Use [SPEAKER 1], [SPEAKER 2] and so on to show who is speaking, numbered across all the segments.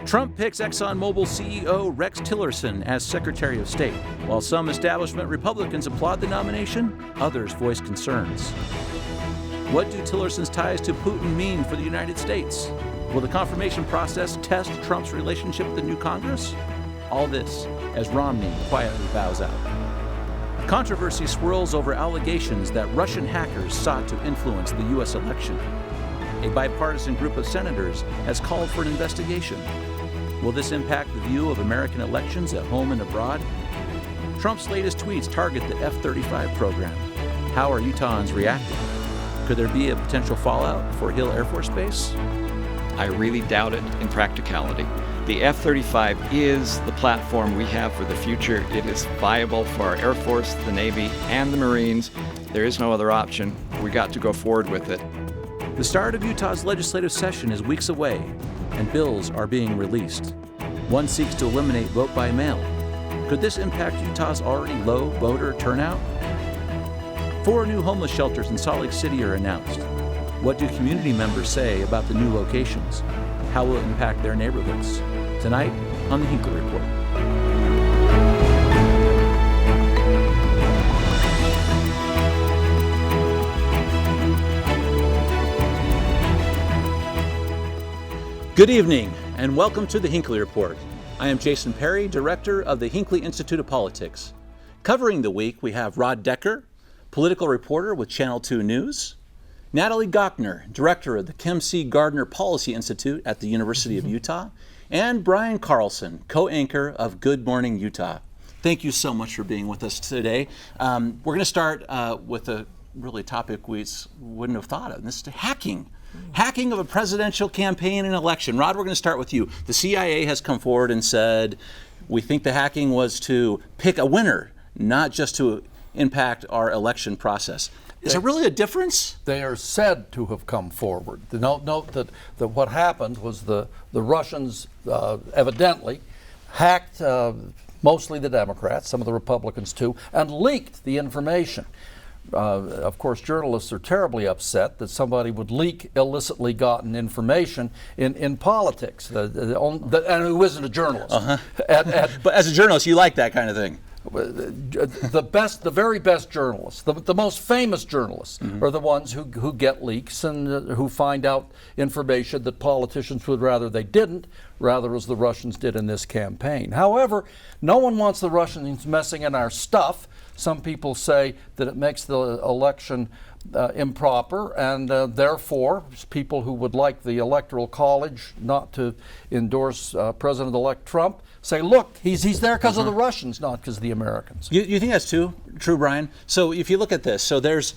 [SPEAKER 1] Trump picks ExxonMobil CEO Rex Tillerson as Secretary of State. While some establishment Republicans applaud the nomination, others voice concerns. What do Tillerson's ties to Putin mean for the United States? Will the confirmation process test Trump's relationship with the new Congress? All this as Romney quietly bows out. Controversy swirls over allegations that Russian hackers sought to influence the U.S. election. A bipartisan group of senators has called for an investigation. Will this impact the view of American elections at home and abroad? Trump's latest tweets target the F-35 program. How are Utahns reacting? Could there be a potential fallout for Hill Air Force Base?
[SPEAKER 2] I really doubt it in practicality. The F-35 is the platform we have for the future. It is viable for our Air Force, the Navy, and the Marines. There is no other option. We got to go forward with it.
[SPEAKER 1] The start of Utah's legislative session is weeks away, and bills are being released. One seeks to eliminate vote by mail. Could this impact Utah's already low voter turnout? 4 new homeless shelters in Salt Lake City are announced. What do community members say about the new locations? How will it impact their neighborhoods? Tonight on the Hinckley Report. Good evening, and welcome to the Hinckley Report. I am Jason Perry, director of the Hinckley Institute of Politics. Covering the week, we have Rod Decker, political reporter with Channel 2 News, Natalie Gochner, director of the Kim C. Gardner Policy Institute at the University of Utah, and Brian Carlson, co-anchor of Good Morning Utah. Thank you so much for being with us today. We're going to start with a really topic we wouldn't have thought of, and this is hacking. Hacking of a presidential campaign and election. Rod, we're going to start with you. The CIA has come forward and said, we think the hacking was to pick a winner, not just to impact our election process. Is there really a difference?
[SPEAKER 3] They are said to have come forward. Note that what happened was the Russians evidently hacked mostly the Democrats, some of the Republicans too, and leaked the information. Of course, journalists are terribly upset that somebody would leak illicitly gotten information in politics, and who isn't a journalist.
[SPEAKER 1] But as a journalist, you like that kind of thing.
[SPEAKER 3] The very best journalists, the most famous journalists, are the ones who get leaks and who find out information that politicians would rather they didn't, rather as the Russians did in this campaign. However, no one wants the Russians messing in our stuff. Some people say that it makes the election improper, and therefore people who would like the Electoral College not to endorse President-elect Trump say, look, he's there because of the Russians, not because of the Americans.
[SPEAKER 1] You think that's true, Brian? So if you look at this, so there's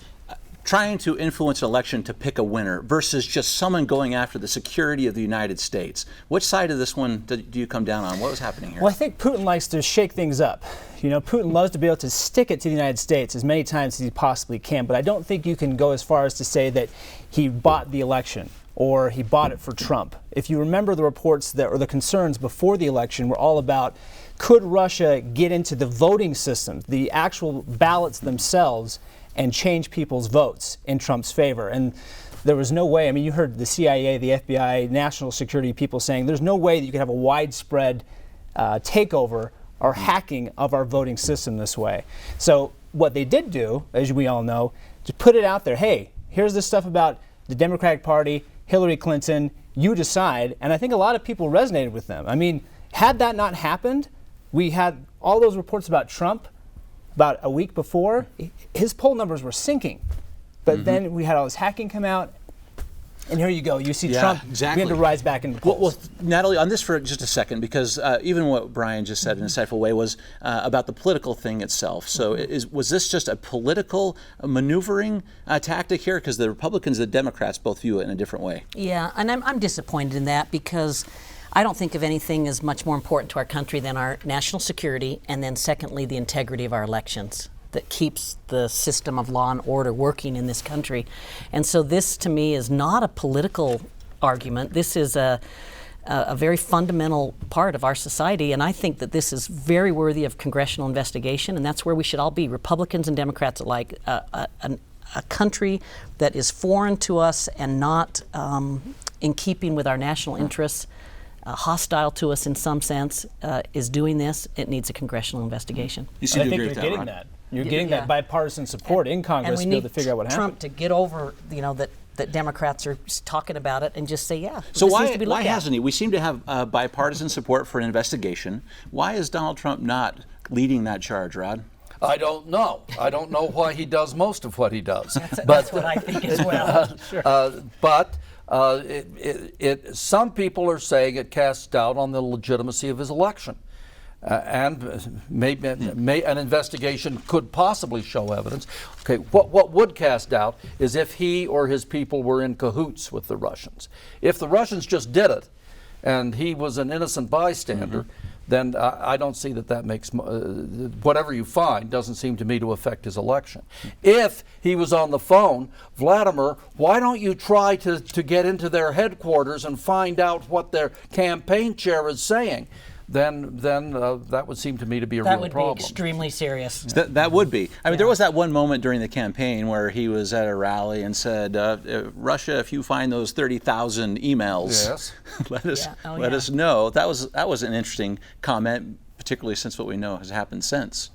[SPEAKER 1] trying to influence an election to pick a winner versus just someone going after the security of the United States. Which side of this one do you come down on? What was happening here?
[SPEAKER 4] Well, I think Putin likes to shake things up. You know, Putin loves to be able to stick it to the United States as many times as he possibly can, but I don't think you can go as far as to say that he bought the election or he bought it for Trump. If you remember, the reports or the concerns before the election were all about, could Russia get into the voting system, the actual ballots themselves, and change people's votes in Trump's favor? And there was no way. I mean, you heard the CIA, the FBI, national security people saying there's no way that you could have a widespread takeover or hacking of our voting system this way. So what they did do, as we all know, to put it out there, hey, here's this stuff about the Democratic Party, Hillary Clinton, you decide. And I think a lot of people resonated with them. I mean, had that not happened, we had all those reports about Trump about a week before, his poll numbers were sinking. But then we had all this hacking come out, and here you go. You see Trump begin to rise back into the polls.
[SPEAKER 1] Well, Natalie, on this for just a second, because even what Brian just said in a insightful way was about the political thing itself. So was this just a political maneuvering tactic here? Because the Republicans and the Democrats both view it in a different way.
[SPEAKER 5] Yeah, and I'm disappointed in that, because I don't think of anything as much more important to our country than our national security, and then secondly, the integrity of our elections that keeps the system of law and order working in this country. And so this, to me, is not a political argument. This is a very fundamental part of our society, and I think that this is very worthy of congressional investigation, and that's where we should all be, Republicans and Democrats alike. A country that is foreign to us and not in keeping with our national interests hostile to us in some sense, is doing this, it needs a congressional investigation.
[SPEAKER 1] You seem
[SPEAKER 4] I
[SPEAKER 1] to
[SPEAKER 4] think
[SPEAKER 1] agree
[SPEAKER 4] you're
[SPEAKER 1] with that,
[SPEAKER 4] getting
[SPEAKER 1] Ron?
[SPEAKER 4] that. You're getting that bipartisan support in Congress to be able to figure out what happened.
[SPEAKER 5] Trump to get over, that Democrats are talking about it and just say, yeah.
[SPEAKER 1] So
[SPEAKER 5] this
[SPEAKER 1] why
[SPEAKER 5] needs to be looked at.
[SPEAKER 1] hasn't he? We seem to have bipartisan support for an investigation. Why is Donald Trump not leading that charge, Rod?
[SPEAKER 3] I don't know. I don't know why he does most of what he does.
[SPEAKER 5] That's what I think as well.
[SPEAKER 3] Some people are saying it casts doubt on the legitimacy of his election. And maybe an investigation could possibly show evidence. Okay, what would cast doubt is if he or his people were in cahoots with the Russians. If the Russians just did it and he was an innocent bystander, then I don't see that makes, whatever you find doesn't seem to me to affect his election. If he was on the phone, Vladimir, why don't you try to get into their headquarters and find out what their campaign chair is saying? Then that would seem to me to be a real problem.
[SPEAKER 5] That would be extremely serious.
[SPEAKER 1] That would be. I mean, there was that one moment during the campaign where he was at a rally and said, "Russia, if you find those 30,000 emails,
[SPEAKER 3] yes.
[SPEAKER 1] let us know." That was an interesting comment, particularly since what we know has happened since.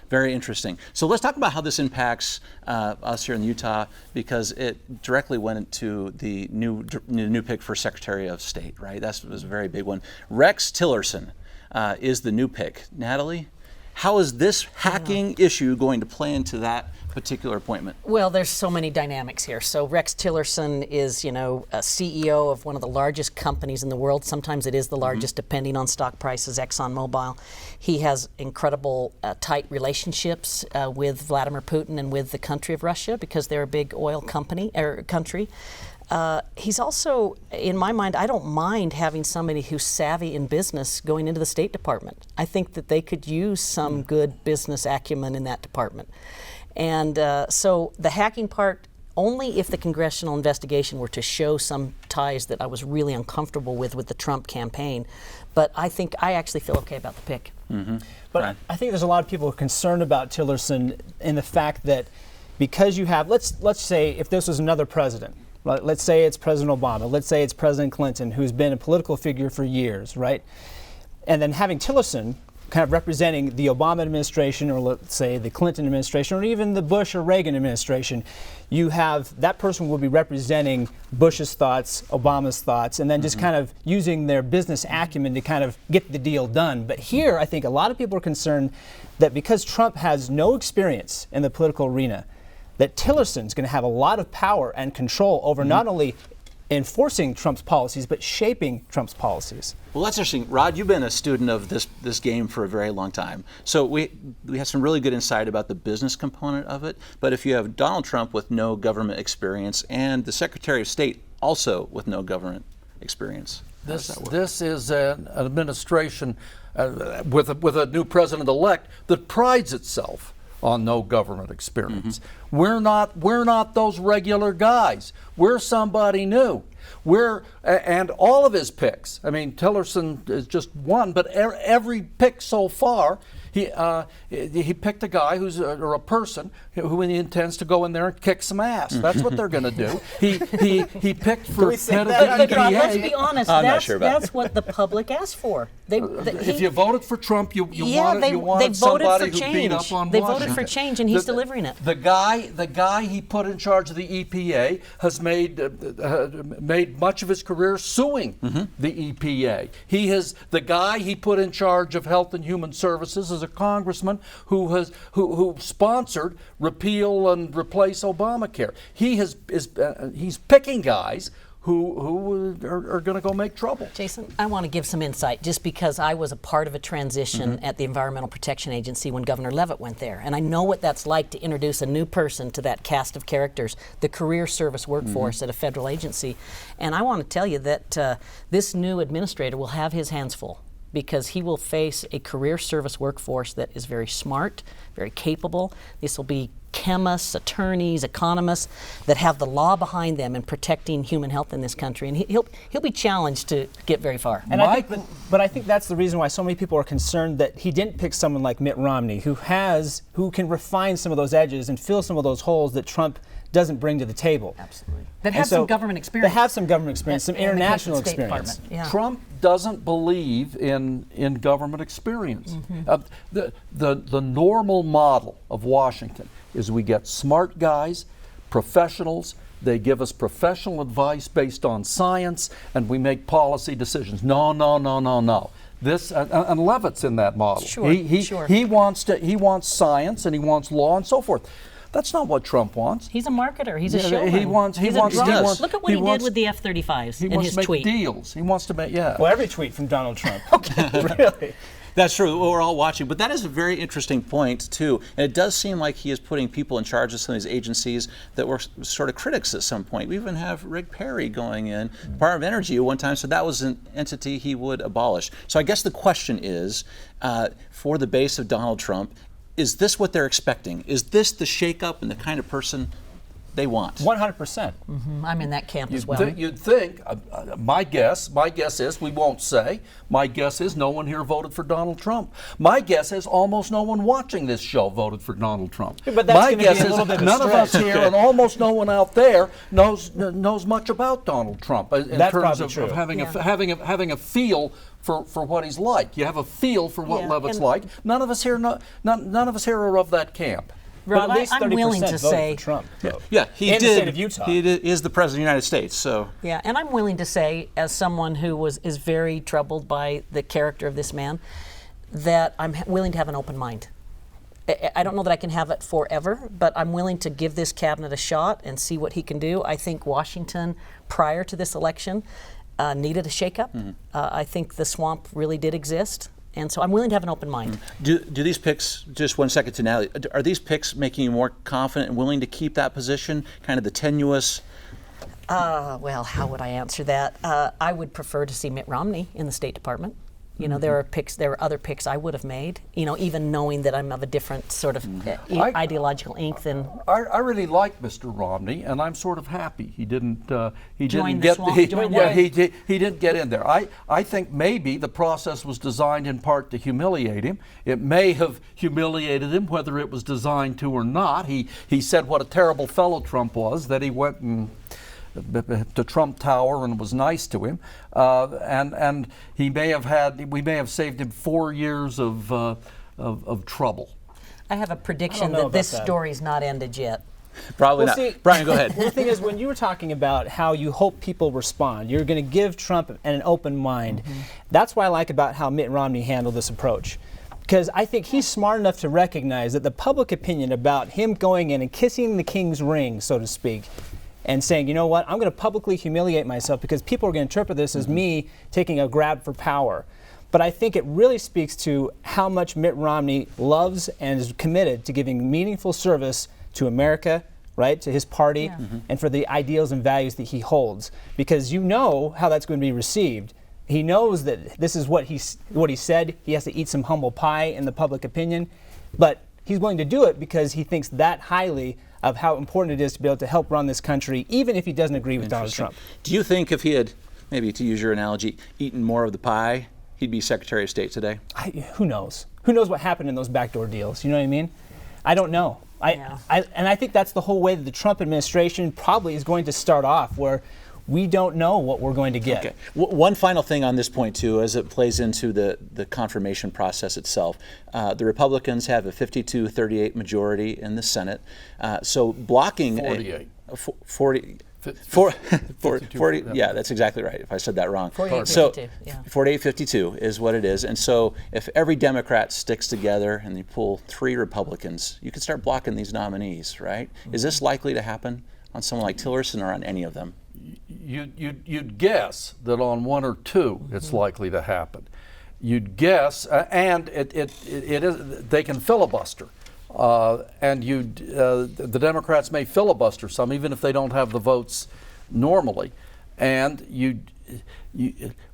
[SPEAKER 1] Very interesting. So let's talk about how this impacts us here in Utah, because it directly went into the new pick for Secretary of State, right? That was a very big one. Rex Tillerson is the new pick. Natalie, how is this hacking issue going to play into that particular appointment?
[SPEAKER 5] Well, there's so many dynamics here. So Rex Tillerson is, a CEO of one of the largest companies in the world. Sometimes it is the largest, depending on stock prices, ExxonMobil. He has incredible tight relationships with Vladimir Putin and with the country of Russia, because they're a big oil country. He's also, in my mind, I don't mind having somebody who's savvy in business going into the State Department. I think that they could use some good business acumen in that department. And so the hacking part, only if the congressional investigation were to show some ties that I was really uncomfortable with the Trump campaign. But I actually feel okay about the pick.
[SPEAKER 4] But right. I think there's a lot of people who are concerned about Tillerson in the fact that because you have, let's say if this was another president, let's say it's President Obama, let's say it's President Clinton, who's been a political figure for years, right? And then having Tillerson kind of representing the Obama administration, or let's say the Clinton administration, or even the Bush or Reagan administration, you have that person will be representing Bush's thoughts, Obama's thoughts, and then just kind of using their business acumen to kind of get the deal done. But here, I think a lot of people are concerned that because Trump has no experience in the political arena, that Tillerson's going to have a lot of power and control over not only enforcing Trump's policies, but shaping Trump's policies.
[SPEAKER 1] Well, that's interesting. Rod, you've been a student of this game for a very long time. So we have some really good insight about the business component of it. But if you have Donald Trump with no government experience and the Secretary of State also with no government experience, how does that work?
[SPEAKER 3] This is an administration with a new president-elect that prides itself on no government experience. We're not those regular guys. We're somebody new. And all of his picks, I mean, Tillerson is just one, but every pick so far, he picked a guy or a person who he intends to go in there and kick some ass. That's what they're going to do. He picked for head of the EPA.
[SPEAKER 5] Let's be honest.
[SPEAKER 1] I'm not sure about
[SPEAKER 5] that's what the public asked for.
[SPEAKER 3] If you voted for Trump, you
[SPEAKER 5] they
[SPEAKER 3] wanted
[SPEAKER 5] voted
[SPEAKER 3] somebody
[SPEAKER 5] for
[SPEAKER 3] who beat up on
[SPEAKER 5] They
[SPEAKER 3] Washington.
[SPEAKER 5] voted for change, and he's delivering it.
[SPEAKER 3] The guy he put in charge of the EPA has made much of his career suing the EPA. The guy he put in charge of Health and Human Services is a congressman who sponsored repeal and replace Obamacare. He's picking guys who are going to go make trouble.
[SPEAKER 5] Jason, I want to give some insight just because I was a part of a transition at the Environmental Protection Agency when Governor Leavitt went there. And I know what that's like to introduce a new person to that cast of characters, the career service workforce at a federal agency. And I want to tell you that this new administrator will have his hands full, because he will face a career service workforce that is very smart, very capable. This will be chemists, attorneys, economists that have the law behind them in protecting human health in this country, and he'll be challenged to get very far.
[SPEAKER 4] And I think that's the reason why so many people are concerned that he didn't pick someone like Mitt Romney, who can refine some of those edges and fill some of those holes that Trump doesn't bring to the table.
[SPEAKER 5] Absolutely. That
[SPEAKER 4] And
[SPEAKER 5] have
[SPEAKER 4] so
[SPEAKER 5] some government experience.
[SPEAKER 4] That have some government experience, some
[SPEAKER 5] In the case of the
[SPEAKER 4] international
[SPEAKER 5] State
[SPEAKER 4] experience.
[SPEAKER 5] Department, yeah.
[SPEAKER 3] Trump doesn't believe in government experience. The normal model of Washington is we get smart guys, professionals. They give us professional advice based on science, and we make policy decisions. No. This and Levitt's in that model.
[SPEAKER 5] Sure, sure.
[SPEAKER 3] He wants science and he wants law and so forth. That's not what Trump wants.
[SPEAKER 5] He's a marketer. He's a
[SPEAKER 3] Yeah,
[SPEAKER 5] showman.
[SPEAKER 3] he wants-
[SPEAKER 5] He's
[SPEAKER 3] he
[SPEAKER 5] a
[SPEAKER 3] wants-
[SPEAKER 5] drummer.
[SPEAKER 3] he wants-
[SPEAKER 5] Look at what
[SPEAKER 3] he
[SPEAKER 5] he
[SPEAKER 3] wants-
[SPEAKER 5] did with the F-35s
[SPEAKER 3] He
[SPEAKER 5] in
[SPEAKER 3] wants
[SPEAKER 5] his
[SPEAKER 3] to make
[SPEAKER 5] tweet.
[SPEAKER 3] deals. He wants to make
[SPEAKER 4] Well, every tweet from Donald Trump. Really.
[SPEAKER 1] That's true. We're all watching, but that is a very interesting point too. And it does seem like he is putting people in charge of some of these agencies that were sort of critics at some point. We even have Rick Perry going in, Department of Energy at one time, so that was an entity he would abolish. So I guess the question is, for the base of Donald Trump, is this what they're expecting? Is this the shakeup and the kind of person they want?
[SPEAKER 4] 100%.
[SPEAKER 5] I'm in that camp as well.
[SPEAKER 3] You'd think, my guess is, we won't say, my guess is no one here voted for Donald Trump. My guess is almost no one watching this show voted for Donald Trump.
[SPEAKER 4] Yeah, but that's
[SPEAKER 3] my
[SPEAKER 4] gonna
[SPEAKER 3] guess
[SPEAKER 4] be a
[SPEAKER 3] is
[SPEAKER 4] little bit of a
[SPEAKER 3] none of us
[SPEAKER 4] stretch.
[SPEAKER 3] here and almost no one out there knows much about Donald Trump in
[SPEAKER 4] That's
[SPEAKER 3] terms
[SPEAKER 4] probably
[SPEAKER 3] of
[SPEAKER 4] true.
[SPEAKER 3] having a feel for what he's like. You have a feel for what
[SPEAKER 5] Yeah,
[SPEAKER 3] Levitt's
[SPEAKER 5] and-
[SPEAKER 3] like. None of us here are of that camp.
[SPEAKER 5] Rod,
[SPEAKER 4] But at least
[SPEAKER 5] I'm willing
[SPEAKER 4] 30%
[SPEAKER 5] to
[SPEAKER 4] voted
[SPEAKER 5] say,
[SPEAKER 4] for Trump. though.
[SPEAKER 1] Yeah, he
[SPEAKER 4] in
[SPEAKER 1] did.
[SPEAKER 4] the state of Utah.
[SPEAKER 1] He is the president of the United States, so.
[SPEAKER 5] yeah, and I'm willing to say, as someone who is very troubled by the character of this man, that I'm willing to have an open mind. I don't know that I can have it forever, but I'm willing to give this cabinet a shot and see what he can do. I think Washington, prior to this election, needed a shakeup. I think the swamp really did exist. And so I'm willing to have an open mind.
[SPEAKER 1] Do these picks, just 1 second to Natalie, are these picks making you more confident and willing to keep that position, kind of the tenuous?
[SPEAKER 5] Well, how would I answer that? I would prefer to see Mitt Romney in the State Department. You know, there are other picks I would have made, you know, even knowing that I'm of a different sort of ideological ink than...
[SPEAKER 3] I really like Mr. Romney, and I'm sort of happy he didn't
[SPEAKER 5] Join
[SPEAKER 3] didn't
[SPEAKER 5] the
[SPEAKER 3] get
[SPEAKER 5] swamp,
[SPEAKER 3] he,
[SPEAKER 5] join
[SPEAKER 3] yeah,
[SPEAKER 5] the-
[SPEAKER 3] he didn't get in there. I think maybe the process was designed in part to humiliate him. It may have humiliated him, whether it was designed to or not. He said what a terrible fellow Trump was, that he went and to Trump Tower and was nice to him, and we may have saved him 4 years of trouble.
[SPEAKER 5] I have a prediction
[SPEAKER 4] know
[SPEAKER 5] that
[SPEAKER 4] about
[SPEAKER 5] this
[SPEAKER 4] that.
[SPEAKER 5] story's not ended yet.
[SPEAKER 1] Probably
[SPEAKER 4] Well,
[SPEAKER 1] not.
[SPEAKER 4] see-
[SPEAKER 1] Brian, go ahead.
[SPEAKER 4] The thing is, when you were talking about how you hope people respond, you're going to give Trump an open mind. That's what I like about how Mitt Romney handled this approach. Because I think he's smart enough to recognize that the public opinion about him going in and kissing the king's ring, so to speak, and saying, you know what, I'm going to publicly humiliate myself because people are going to interpret this as me taking a grab for power. But I think it really speaks to how much Mitt Romney loves and is committed to giving meaningful service to America, right, to his party, and for the ideals and values that he holds. Because you know how that's going to be received. He knows that this is what he said. He has to eat some humble pie in the public opinion. But he's willing to do it because he thinks that highly of how important it is to be able to help run this country, even if he doesn't agree with Donald Trump.
[SPEAKER 1] Do you think if he had, maybe to use your analogy, eaten more of the pie, he'd be Secretary of State today?
[SPEAKER 4] Who knows? Who knows what happened in those backdoor deals? You know what I mean? I don't know. And I think that's the whole way that the Trump administration probably is going to start off, where we don't know what we're going to get.
[SPEAKER 1] Okay. One final thing on this point, too, as it plays into the confirmation process itself. The Republicans have a 52-38 majority in the Senate. So blocking
[SPEAKER 3] 48.
[SPEAKER 1] 40, 40, yeah, that's exactly right, if I said that wrong.
[SPEAKER 5] 48-52,
[SPEAKER 1] So
[SPEAKER 5] yeah.
[SPEAKER 1] 48-52 is what it is. And so if every Democrat sticks together and they pull 3 Republicans, you can start blocking these nominees, right? Is this likely to happen on someone like Tillerson or on any of them?
[SPEAKER 3] You'd guess that on 1 or 2 it's likely to happen. You'd guess, and it is, they can filibuster, and the Democrats may filibuster some, even if they don't have the votes normally, and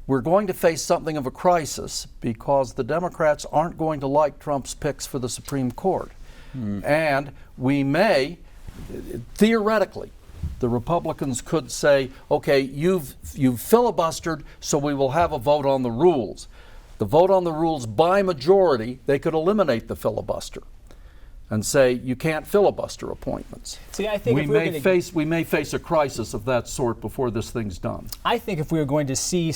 [SPEAKER 3] we're going to face something of a crisis because the Democrats aren't going to like Trump's picks for the Supreme Court, and we may, theoretically, the Republicans could say, okay, you've filibustered, so we will have a vote on the rules. The vote on the rules by majority, they could eliminate the filibuster. and say you can't filibuster appointments.
[SPEAKER 4] See, I think
[SPEAKER 3] we may face a crisis of that sort before this thing's done.
[SPEAKER 4] I think if we were going to see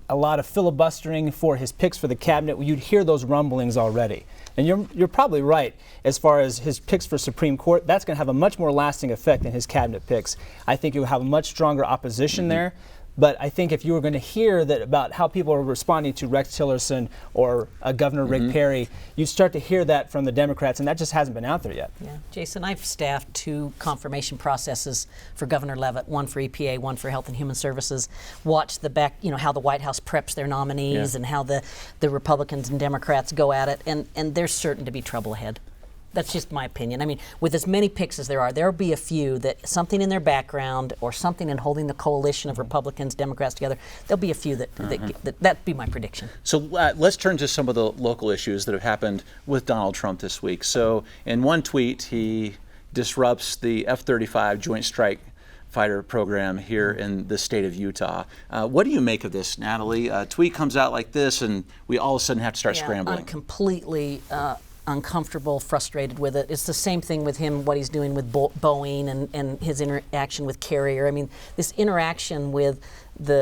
[SPEAKER 4] a lot of filibustering for his picks for the cabinet, you'd hear those rumblings already. And you're probably right as far as his picks for Supreme Court. That's going to have a much more lasting effect than his cabinet picks. I think you'll have a much stronger opposition there. But I think if you were going to hear that about how people are responding to Rex Tillerson or Governor Rick Perry, you'd start to hear that from the Democrats, and that just hasn't been out there yet.
[SPEAKER 5] Yeah, Jason, I've staffed 2 confirmation processes for Governor Leavitt, one for EPA, one for Health and Human Services. Watched how the White House preps their nominees and how the Republicans and Democrats go at it, and there's certain to be trouble ahead. That's just my opinion. I mean, with as many picks as there'll be a few that something in their background or something in holding the coalition of Republicans, Democrats together, there'll be a few that'd be my prediction.
[SPEAKER 1] So let's turn to some of the local issues that have happened with Donald Trump this week. So in one tweet, he disrupts the F-35 Joint Strike Fighter program here in the state of Utah. What do you make of this, Natalie? A tweet comes out like this, and we all of a sudden have to start scrambling.
[SPEAKER 5] I'm completely uncomfortable, frustrated with it. It's the same thing with him, what he's doing with Boeing and his interaction with Carrier. I mean, this interaction with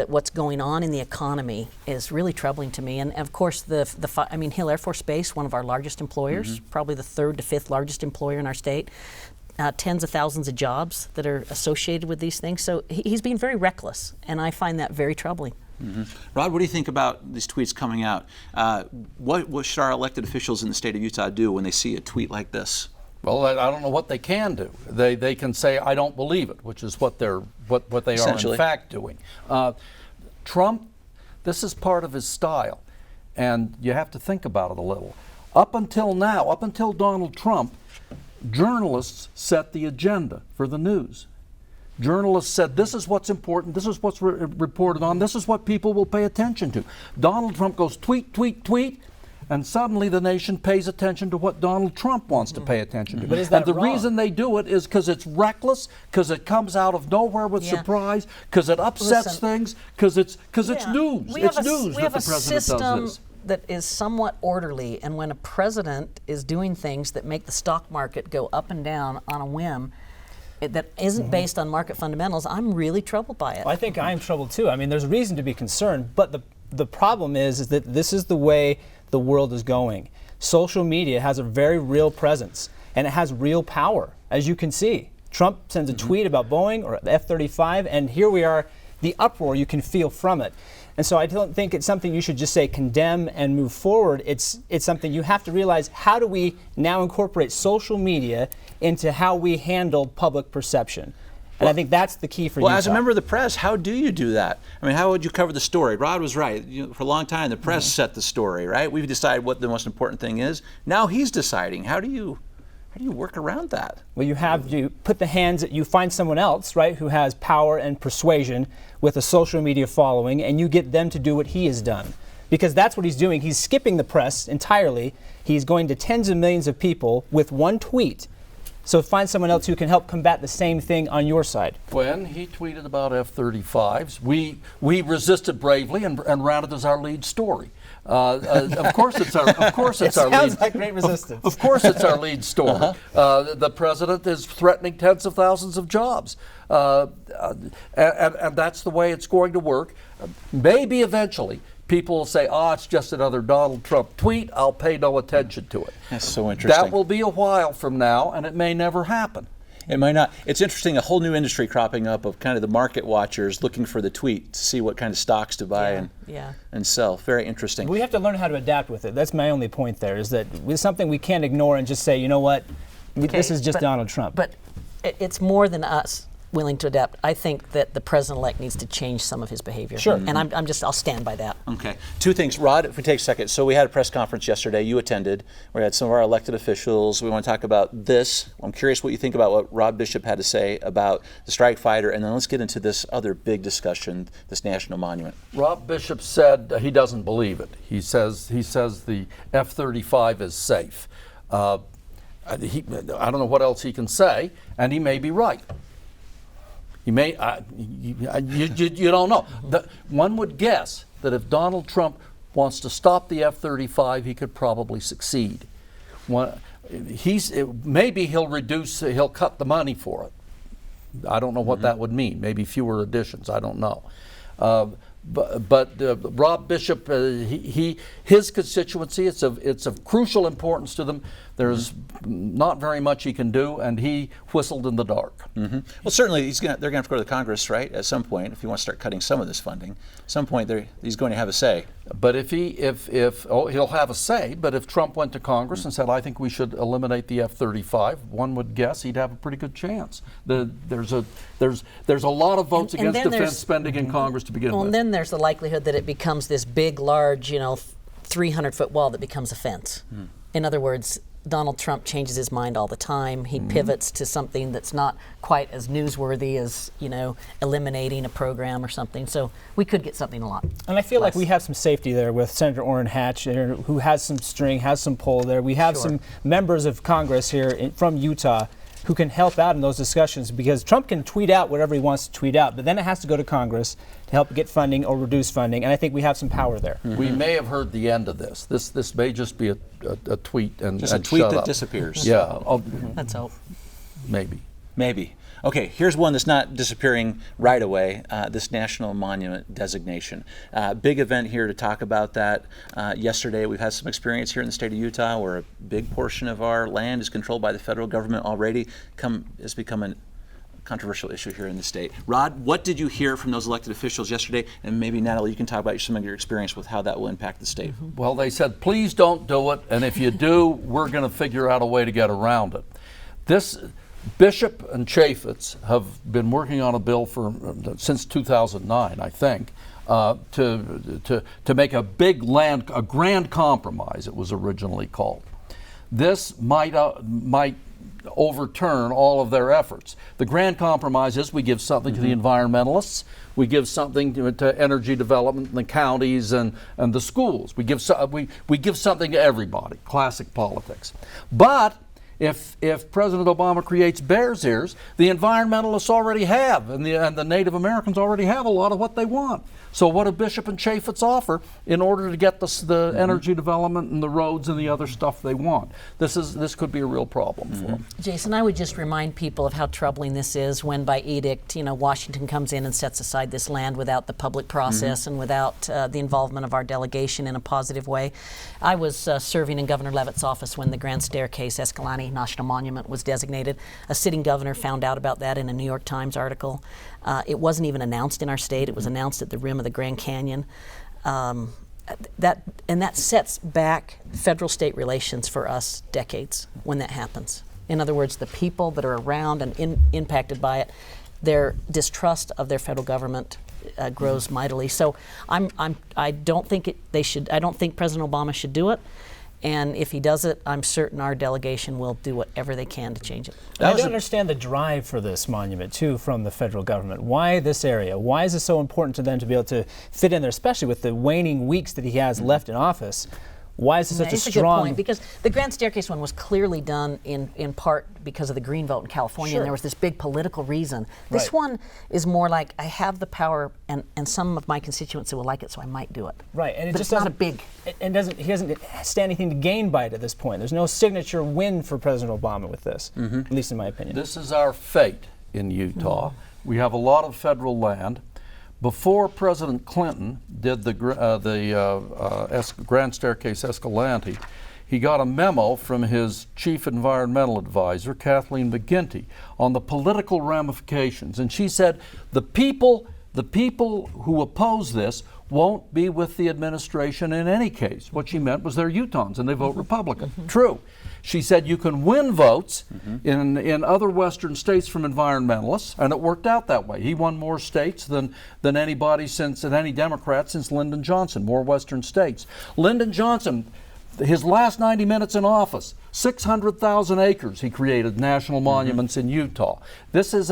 [SPEAKER 5] what's going on in the economy is really troubling to me. And of course, Hill Air Force Base, one of our largest employers, probably the 3rd to 5th largest employer in our state. Tens of thousands of jobs that are associated with these things. So he's being very reckless, and I find that very troubling.
[SPEAKER 1] Rod, what do you think about these tweets coming out? What should our elected officials in the state of Utah do when they see a tweet like this?
[SPEAKER 3] Well, I don't know what they can do. They can say, I don't believe it, which is what they are in fact doing. Trump, this is part of his style, and you have to think about it a little. Up until now, up until Donald Trump, journalists set the agenda for the news. Journalists said, this is what's important, this is what's reported on, this is what people will pay attention to. Donald Trump goes tweet, tweet, tweet, and suddenly the nation pays attention to what Donald Trump wants to pay attention to.
[SPEAKER 4] But is that
[SPEAKER 3] and the
[SPEAKER 4] wrong?
[SPEAKER 3] reason they do it is because it's reckless, because it comes out of nowhere with surprise, because it upsets things, because it's news. It's news that the president does this.
[SPEAKER 5] That is somewhat orderly, and when a president is doing things that make the stock market go up and down on a whim, that isn't based on market fundamentals, I'm really troubled by it.
[SPEAKER 4] Well, I think I'm troubled too. I mean, there's reason to be concerned, but the problem is that this is the way the world is going. Social media has a very real presence, and it has real power, as you can see. Trump sends a tweet about Boeing or the F-35, and here we are, the uproar you can feel from it. And so I don't think it's something you should just say condemn and move forward. It's something you have to realize, how do we now incorporate social media into how we handle public perception? And I think that's the key for you.
[SPEAKER 1] Well, as a member of the press, how do you do that? I mean, how would you cover the story? Rod was right. For a long time, the press set the story, right? We've decided what the most important thing is. Now he's deciding. How do you work around that?
[SPEAKER 4] Well, you find someone else, right, who has power and persuasion with a social media following, and you get them to do what he has done. Because that's what he's doing. He's skipping the press entirely. He's going to tens of millions of people with one tweet. So find someone else who can help combat the same thing on your side.
[SPEAKER 3] When he tweeted about F-35s, we resisted bravely and ran it as our lead story. Of course, it's our
[SPEAKER 4] Sounds like great resistance.
[SPEAKER 3] Of course, it's our lead story. The president is threatening tens of thousands of jobs, and that's the way it's going to work. Maybe eventually people will say, it's just another Donald Trump tweet, I'll pay no attention to it.
[SPEAKER 1] That's so interesting.
[SPEAKER 3] That will be a while from now, and it may never happen.
[SPEAKER 1] It might not. It's interesting, a whole new industry cropping up of kind of the market watchers looking for the tweet to see what kind of stocks to buy and sell. Very interesting.
[SPEAKER 4] We have to learn how to adapt with it. That's my only point there, is that it's something we can't ignore and just say, you know what, this is just Donald Trump.
[SPEAKER 5] But it's more than us willing to adapt. I think that the president-elect needs to change some of his behavior.
[SPEAKER 4] Sure.
[SPEAKER 5] And I'll stand by that.
[SPEAKER 1] Okay. Two things. Rod, if we take a second. So we had a press conference yesterday. You attended. We had some of our elected officials. We want to talk about this. I'm curious what you think about what Rob Bishop had to say about the strike fighter, and then let's get into this other big discussion, this national monument.
[SPEAKER 3] Rob Bishop said he doesn't believe it. He says the F-35 is safe. I don't know what else he can say, and he may be right. You don't know. One would guess that if Donald Trump wants to stop the F-35, he could probably succeed. maybe he'll cut the money for it. I don't know what that would mean. Maybe fewer additions. I don't know. But Rob Bishop, his constituency, it's of crucial importance to them. There's not very much he can do, and he whistled in the dark.
[SPEAKER 1] Well, certainly they're going to have to go to the Congress, right? At some point, if he wants to start cutting some of this funding, at some point he's going to have a say.
[SPEAKER 3] But he'll have a say. But if Trump went to Congress and said, "I think we should eliminate the F-35," one would guess he'd have a pretty good chance. There's a lot of votes against defense spending in Congress to begin with.
[SPEAKER 5] And then there's the likelihood that it becomes this big, large, 300-foot wall that becomes a fence. In other words, Donald Trump changes his mind all the time. He pivots to something that's not quite as newsworthy as, eliminating a program or something. So we could get something a lot.
[SPEAKER 4] And I feel
[SPEAKER 5] less.
[SPEAKER 4] like we have some safety there with Senator Orrin Hatch, who has some string, has some pull there. We have some members of Congress here from Utah who can help out in those discussions, because Trump can tweet out whatever he wants to tweet out, but then it has to go to Congress to help get funding or reduce funding, and I think we have some power there.
[SPEAKER 3] We may have heard the end of this. This may just be a tweet and
[SPEAKER 1] just a tweet that disappears.
[SPEAKER 3] Yeah.
[SPEAKER 5] Let's hope.
[SPEAKER 3] Maybe.
[SPEAKER 1] Okay, here's one that's not disappearing right away, this National Monument designation. Big event here to talk about that. Yesterday, we've had some experience here in the state of Utah where a big portion of our land is controlled by the federal government already. It's become a controversial issue here in the state. Rod, what did you hear from those elected officials yesterday? And maybe, Natalie, you can talk about some of your experience with how that will impact the state.
[SPEAKER 3] Well, they said, please don't do it, and if you do, we're going to figure out a way to get around it. Bishop and Chaffetz have been working on a bill since 2009, I think, to make a grand compromise, it was originally called. This might overturn all of their efforts. The grand compromise is we give something to the environmentalists, we give something to energy development in the counties and the schools. We give something to everybody. Classic politics. But if President Obama creates bear's ears, the environmentalists already have, and the Native Americans already have a lot of what they want. So what do Bishop and Chaffetz offer in order to get the energy development and the roads and the other stuff they want? This could be a real problem for them.
[SPEAKER 5] Jason, I would just remind people of how troubling this is when by edict, Washington comes in and sets aside this land without the public process and without the involvement of our delegation in a positive way. I was serving in Governor Leavitt's office when the Grand Staircase Escalante National Monument was designated. A sitting governor found out about that in a New York Times article. It wasn't even announced in our state. It was announced at the rim of the Grand Canyon. That sets back federal-state relations for us decades when that happens. In other words, the people that are around and impacted by it, their distrust of their federal government grows mightily. So I don't think I don't think President Obama should do it. And if he does it, I'm certain our delegation will do whatever they can to change it.
[SPEAKER 4] I don't understand the drive for this monument, too, from the federal government. Why this area? Why is it so important to them to be able to fit in there, especially with the waning weeks that he has left in office? Why is it such a strong...
[SPEAKER 5] It's a good point, because the Grand Staircase one was clearly done in part because of the Green vote in California, and there was this big political reason. This one is more like, I have the power, and some of my constituents will like it, so I might do it.
[SPEAKER 4] Right, and
[SPEAKER 5] but
[SPEAKER 4] just
[SPEAKER 5] it's not a big...
[SPEAKER 4] He doesn't stand anything to gain by it at this point. There's no signature win for President Obama with this, at least in my opinion.
[SPEAKER 3] This is our fate in Utah. We have a lot of federal land. Before President Clinton did the Grand Staircase Escalante, he got a memo from his chief environmental advisor, Kathleen McGinty, on the political ramifications. And she said, the people who oppose this won't be with the administration in any case. What she meant was they're Utahns and they vote Republican. True. She said you can win votes in other western states from environmentalists, and it worked out that way. He won more states than any Democrat since Lyndon Johnson, more western states. Lyndon Johnson, his last 90 minutes in office, 600,000 acres he created national monuments in Utah. This is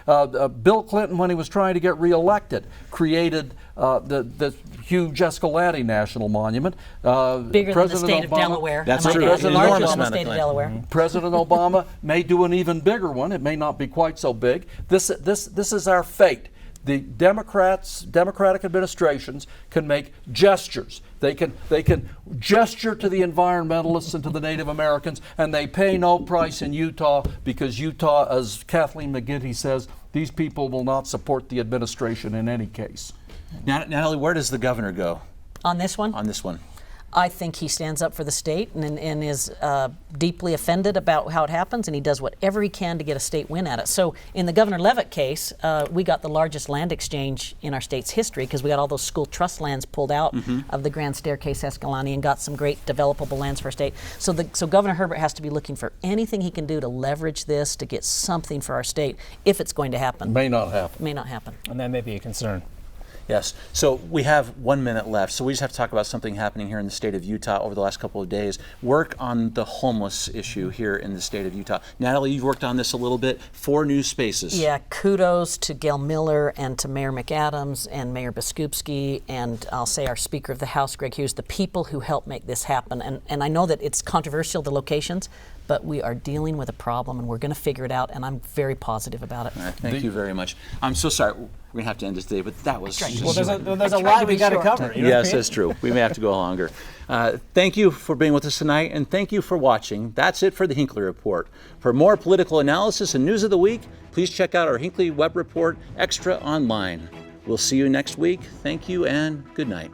[SPEAKER 3] Bill Clinton, when he was trying to get reelected, created the huge Escalante National Monument.
[SPEAKER 5] Bigger than the state of Delaware.
[SPEAKER 1] That's true.
[SPEAKER 5] Enormous amount of state of Delaware.
[SPEAKER 3] President Obama may do an even bigger one. It may not be quite so big. This is our fate. The Democratic administrations can make gestures. They can gesture to the environmentalists and to the Native Americans, and they pay no price in Utah because Utah, as Kathleen McGinty says, these people will not support the administration in any case.
[SPEAKER 1] Natalie, where does the governor go
[SPEAKER 5] On this one?
[SPEAKER 1] on this one?
[SPEAKER 5] I think he stands up for the state and is deeply offended about how it happens, and he does whatever he can to get a state win at it. So in the Governor Leavitt case, we got the largest land exchange in our state's history because we got all those school trust lands pulled out of the Grand Staircase Escalante and got some great developable lands for our state. So Governor Herbert has to be looking for anything he can do to leverage this to get something for our state if it's going to happen.
[SPEAKER 3] May not happen.
[SPEAKER 5] May not happen.
[SPEAKER 4] And that may be a concern.
[SPEAKER 1] Yes. So we have 1 minute left. So we just have to talk about something happening here in the state of Utah over the last couple of days. Work on the homeless issue here in the state of Utah. Natalie, you've worked on this a little bit. 4 new spaces.
[SPEAKER 5] Yeah, kudos to Gail Miller and to Mayor McAdams and Mayor Biskupski and I'll say our Speaker of the House, Greg Hughes, the people who helped make this happen. And I know that it's controversial, the locations, but we are dealing with a problem and we're going to figure it out, and I'm very positive about it.
[SPEAKER 1] All right, thank you very much. I'm so sorry. We're going to have to end this today, but that was just...
[SPEAKER 4] Well, there's a lot we got to cover. You know
[SPEAKER 1] Yes,
[SPEAKER 4] what I mean?
[SPEAKER 1] that's true. We may have to go longer. Thank you for being with us tonight, and thank you for watching. That's it for the Hinckley Report. For more political analysis and news of the week, please check out our Hinckley Web Report Extra online. We'll see you next week. Thank you and good night.